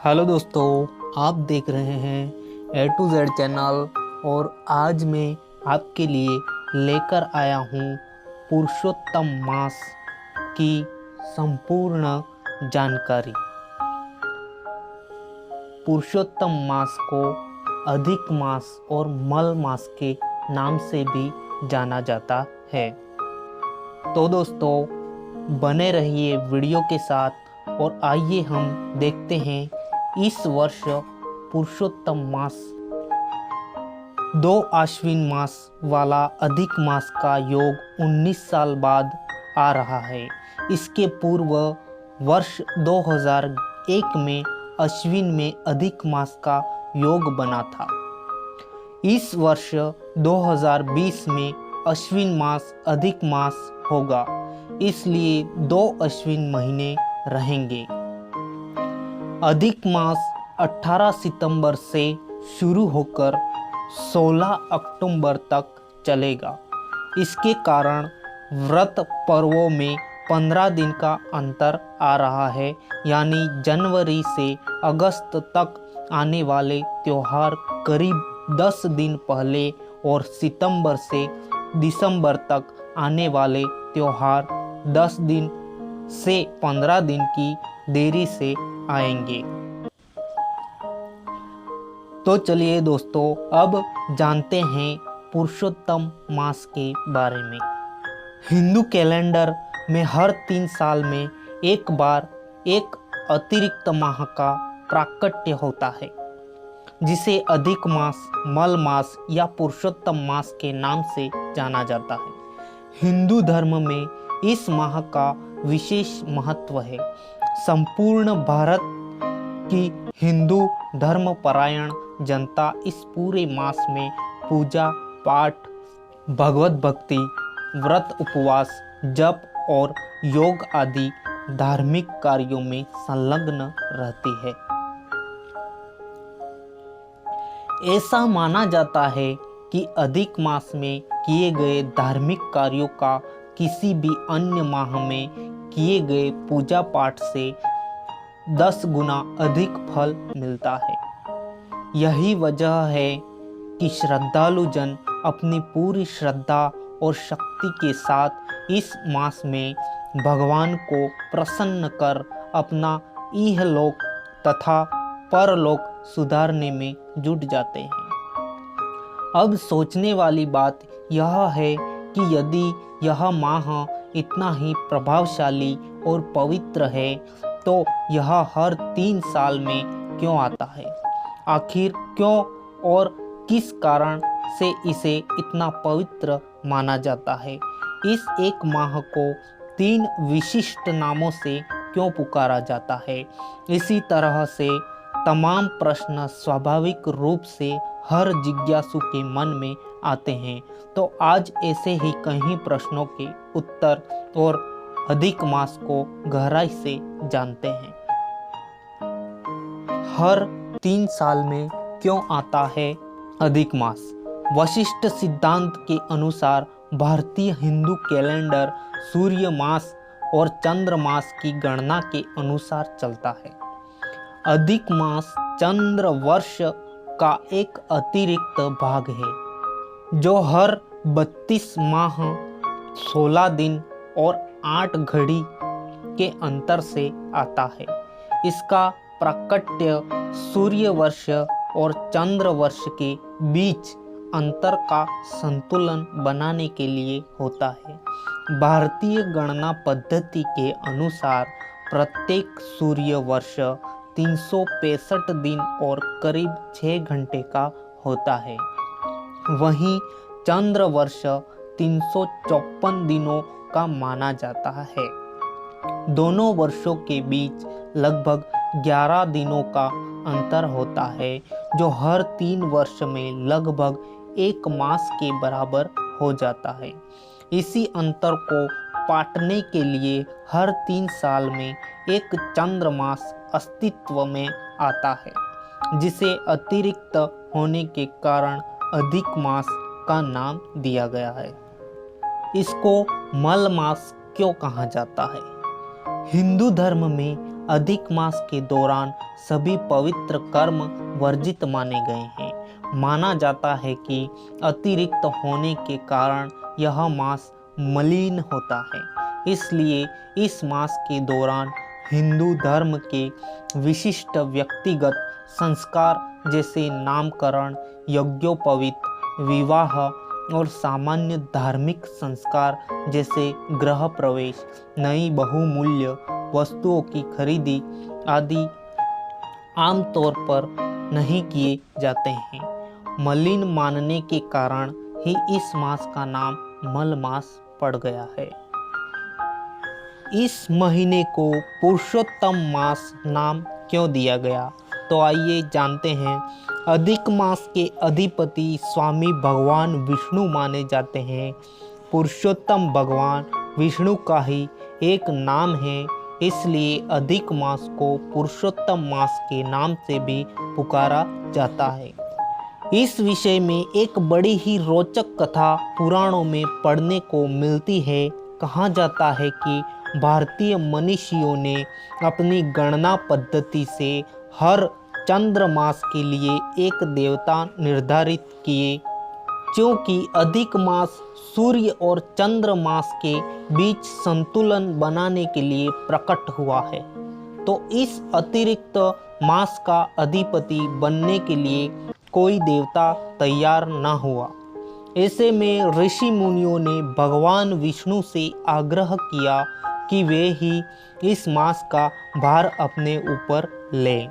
Hello दोस्तों, आप देख रहे हैं ए टू जेड चैनल और आज मैं आपके लिए लेकर आया हूँ पुरुषोत्तम मास की संपूर्ण जानकारी। पुरुषोत्तम मास को अधिक मास और मल मास के नाम से भी जाना जाता है। तो दोस्तों, बने रहिए वीडियो के साथ और आइए हम देखते हैं इस वर्ष पुरुषोत्तम मास 2 आश्विन मास वाला अधिक मास का योग 19 साल बाद आ रहा है। इसके पूर्व वर्ष 2001 में अश्विन में अधिक मास का योग बना था। इस वर्ष 2020 में अश्विन मास अधिक मास होगा, इसलिए 2 अश्विन महीने रहेंगे। अधिक मास 18 सितंबर से शुरू होकर 16 अक्टूबर तक चलेगा। इसके कारण व्रत पर्वों में 15 दिन का अंतर आ रहा है, यानी जनवरी से अगस्त तक आने वाले त्यौहार करीब 10 दिन पहले और सितंबर से दिसंबर तक आने वाले त्यौहार 10 दिन से 15 दिन की देरी से आएंगे। तो चलिए दोस्तों, अब जानते हैं पुरुषोत्तम मास के बारे में। हिंदू कैलेंडर में हर 3 साल में एक बार एक अतिरिक्त माह का प्राकट्य होता है, जिसे अधिक मास, मल मास या पुरुषोत्तम मास के नाम से जाना जाता है। हिंदू धर्म में इस माह का विशेष महत्व है। संपूर्ण भारत की हिंदू धर्मपरायण जनता इस पूरे मास में पूजा पाठ, भगवत भक्ति, व्रत उपवास, जप और योग आदि धार्मिक कार्यों में संलग्न रहती है। ऐसा माना जाता है कि अधिक मास में किए गए धार्मिक कार्यों का किसी भी अन्य माह में किए गए पूजा पाठ से 10 गुना अधिक फल मिलता है। यही वजह है कि श्रद्धालु जन अपनी पूरी श्रद्धा और शक्ति के साथ इस मास में भगवान को प्रसन्न कर अपना इहलोक तथा परलोक सुधारने में जुट जाते हैं। अब सोचने वाली बात यह है कि यदि यह माह इतना ही प्रभावशाली और पवित्र है, तो यह हर 3 साल में क्यों आता है? आखिर क्यों और किस कारण से इसे इतना पवित्र माना जाता है? इस एक माह को 3 विशिष्ट नामों से क्यों पुकारा जाता है? इसी तरह से तमाम प्रश्न स्वाभाविक रूप से हर जिज्ञासु के मन में आते हैं। तो आज ऐसे ही कई प्रश्नों के उत्तर और अधिक मास को गहराई से जानते हैं। हर 3 साल में क्यों आता है अधिक मास? वशिष्ठ सिद्धांत के अनुसार भारतीय हिंदू कैलेंडर सूर्य मास और चंद्र मास की गणना के अनुसार चलता है। अधिक मास चंद्र वर्ष का एक अतिरिक्त भाग है, जो हर 32 माह 16 दिन और 8 घड़ी के अंतर से आता है। इसका प्राकट्य सूर्य वर्ष और चंद्र वर्ष के बीच अंतर का संतुलन बनाने के लिए होता है। भारतीय गणना पद्धति के अनुसार प्रत्येक सूर्य वर्ष 365 दिन और करीब 6 घंटे का होता है। वहीं चंद्र वर्ष 354 दिनों का माना जाता है। दोनों वर्षों के बीच लगभग 11 दिनों का अंतर होता है, जो हर 3 वर्ष में लगभग 1 मास के बराबर हो जाता है। इसी अंतर को पाटने के लिए हर 3 साल में एक चंद्र मास अस्तित्व में आता है, जिसे अतिरिक्त होने के कारण अधिक मास का नाम दिया गया है। इसको मल मास क्यों कहा जाता है? हिंदू धर्म में अधिक मास के दौरान सभी पवित्र कर्म वर्जित माने गए हैं। माना जाता है कि अतिरिक्त होने के कारण यह मास मलिन होता है, इसलिए इस मास के दौरान हिंदू धर्म के विशिष्ट व्यक्तिगत संस्कार जैसे नामकरण, यज्ञोपवीत, विवाह और सामान्य धार्मिक संस्कार जैसे गृह प्रवेश, नई बहुमूल्य वस्तुओं की खरीदी आदि आमतौर पर नहीं किए जाते हैं। मलिन मानने के कारण ही इस मास का नाम मल मास पड़ गया है। इस महीने को पुरुषोत्तम मास नाम क्यों दिया गया, तो आइए जानते हैं। अधिक मास के अधिपति स्वामी भगवान विष्णु माने जाते हैं। पुरुषोत्तम भगवान विष्णु का ही एक नाम है, इसलिए अधिक मास को पुरुषोत्तम मास के नाम से भी पुकारा जाता है। इस विषय में एक बड़ी ही रोचक कथा पुराणों में पढ़ने को मिलती है। कहा जाता है कि भारतीय मनीषियों ने अपनी गणना पद्धति से हर चंद्र मास के लिए एक देवता निर्धारित किए। क्योंकि अधिक मास सूर्य और चंद्र मास के बीच संतुलन बनाने के लिए प्रकट हुआ है, तो इस अतिरिक्त मास का अधिपति बनने के लिए कोई देवता तैयार न हुआ। ऐसे में ऋषि मुनियों ने भगवान विष्णु से आग्रह किया कि वे ही इस मास का भार अपने ऊपर लें।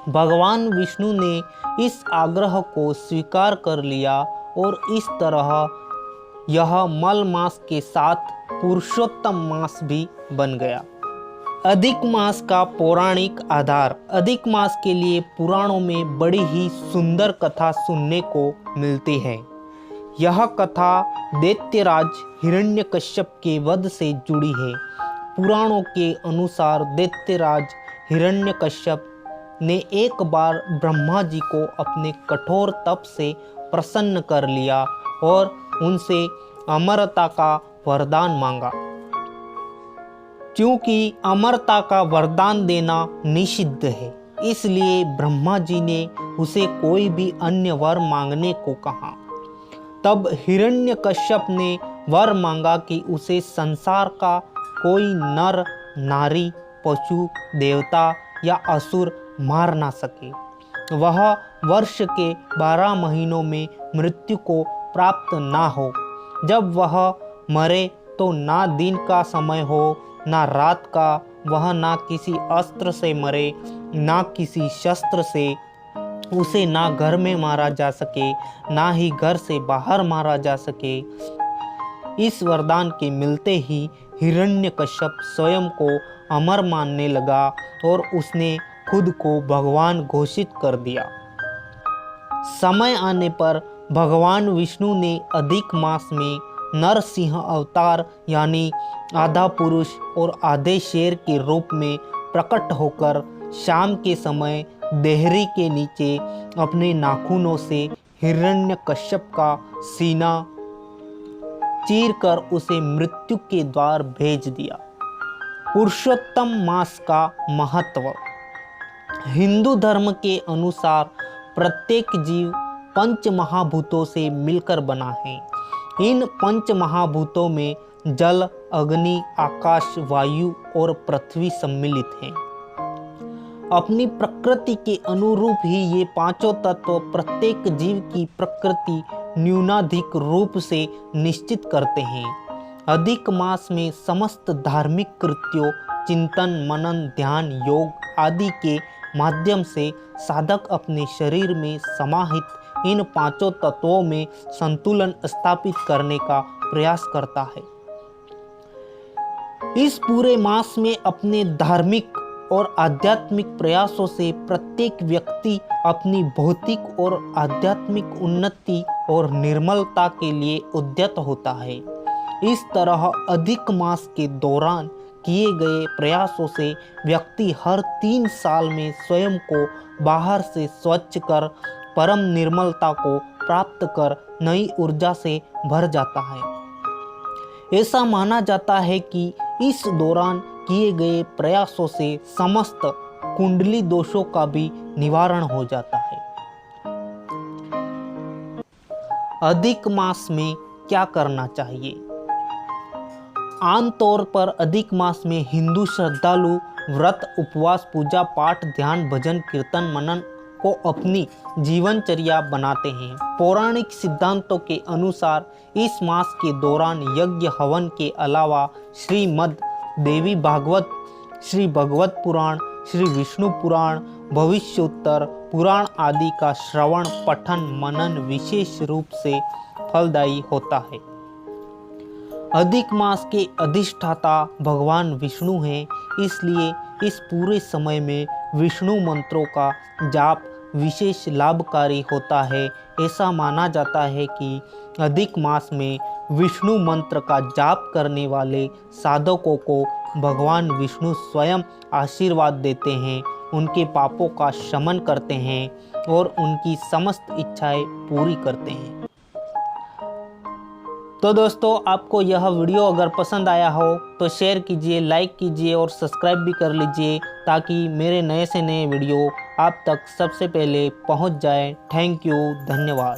भगवान विष्णु ने इस आग्रह को स्वीकार कर लिया और इस तरह यह मल मास के साथ पुरुषोत्तम मास भी बन गया। अधिक मास का पौराणिक आधार। अधिक मास के लिए पुराणों में बड़ी ही सुंदर कथा सुनने को मिलती है। यह कथा दैत्यराज हिरण्यकश्यप के वध से जुड़ी है। पुराणों के अनुसार दैत्यराज हिरण्यकश्यप ने एक बार ब्रह्मा जी को अपने कठोर तप से प्रसन्न कर लिया और उनसे अमरता का वरदान मांगा। क्योंकि अमरता का वरदान देना निषिद्ध है, इसलिए ब्रह्मा जी ने उसे कोई भी अन्य वर मांगने को कहा। तब हिरण्यकश्यप ने वर मांगा कि उसे संसार का कोई नर, नारी, पशु, देवता या असुर मार ना सके। वह वर्ष के 12 महीनों में मृत्यु को प्राप्त ना हो। जब वह मरे तो ना दिन का समय हो ना रात का, वह ना किसी अस्त्र से मरे ना किसी शस्त्र से, उसे ना घर में मारा जा सके ना ही घर से बाहर मारा जा सके। इस वरदान के मिलते ही हिरण्यकश्यप स्वयं को अमर मानने लगा और उसने खुद को भगवान घोषित कर दिया। समय आने पर भगवान विष्णु ने अधिक मास में नरसिंह अवतार यानी आधा पुरुष और आधे शेर के रूप में प्रकट होकर शाम के समय देहरी के नीचे अपने नाखूनों से हिरण्यकश्यप का सीना चीरकर उसे मृत्यु के द्वार भेज दिया। पुरुषोत्तम मास का महत्व। हिंदू धर्म के अनुसार प्रत्येक जीव पंच महाभूतों से मिलकर बना है। इन पंच महाभूतों में जल, अग्नि, आकाश, वायु और पृथ्वी सम्मिलित हैं। अपनी प्रकृति के अनुरूप ही ये पांचों तत्व प्रत्येक जीव की प्रकृति न्यूनाधिक रूप से निश्चित करते हैं। अधिक मास में समस्त धार्मिक कृत्यों, चिंतन, मनन, ध्यान, योग आदि के माध्यम से साधक अपने शरीर में समाहित इन पांचों तत्वों में संतुलन स्थापित करने का प्रयास करता है। इस पूरे मास में अपने धार्मिक और आध्यात्मिक प्रयासों से प्रत्येक व्यक्ति अपनी भौतिक और आध्यात्मिक उन्नति और निर्मलता के लिए उद्यत होता है। इस तरह अधिक मास के दौरान किए गए प्रयासों से व्यक्ति हर 3 साल में स्वयं को बाहर से स्वच्छ कर परम निर्मलता को प्राप्त कर नई ऊर्जा से भर जाता है। ऐसा माना जाता है कि इस दौरान किए गए प्रयासों से समस्त कुंडली दोषों का भी निवारण हो जाता है। अधिक मास में क्या करना चाहिए? आमतौर पर अधिक मास में हिंदू श्रद्धालु व्रत, उपवास, पूजा पाठ, ध्यान, भजन, कीर्तन, मनन को अपनी जीवनचर्या बनाते हैं। पौराणिक सिद्धांतों के अनुसार इस मास के दौरान यज्ञ हवन के अलावा श्रीमद् देवी भागवत, श्री भगवत पुराण, श्री विष्णु पुराण, भविष्योत्तर पुराण आदि का श्रवण, पठन, मनन विशेष रूप से फलदायी होता है। अधिक मास के अधिष्ठाता भगवान विष्णु हैं, इसलिए इस पूरे समय में विष्णु मंत्रों का जाप विशेष लाभकारी होता है। ऐसा माना जाता है कि अधिक मास में विष्णु मंत्र का जाप करने वाले साधकों को भगवान विष्णु स्वयं आशीर्वाद देते हैं, उनके पापों का शमन करते हैं और उनकी समस्त इच्छाएं पूरी करते हैं। तो दोस्तों, आपको यह वीडियो अगर पसंद आया हो तो शेयर कीजिए, लाइक कीजिए और सब्सक्राइब भी कर लीजिए ताकि मेरे नए से नए वीडियो आप तक सबसे पहले पहुंच जाए। थैंक यू, धन्यवाद।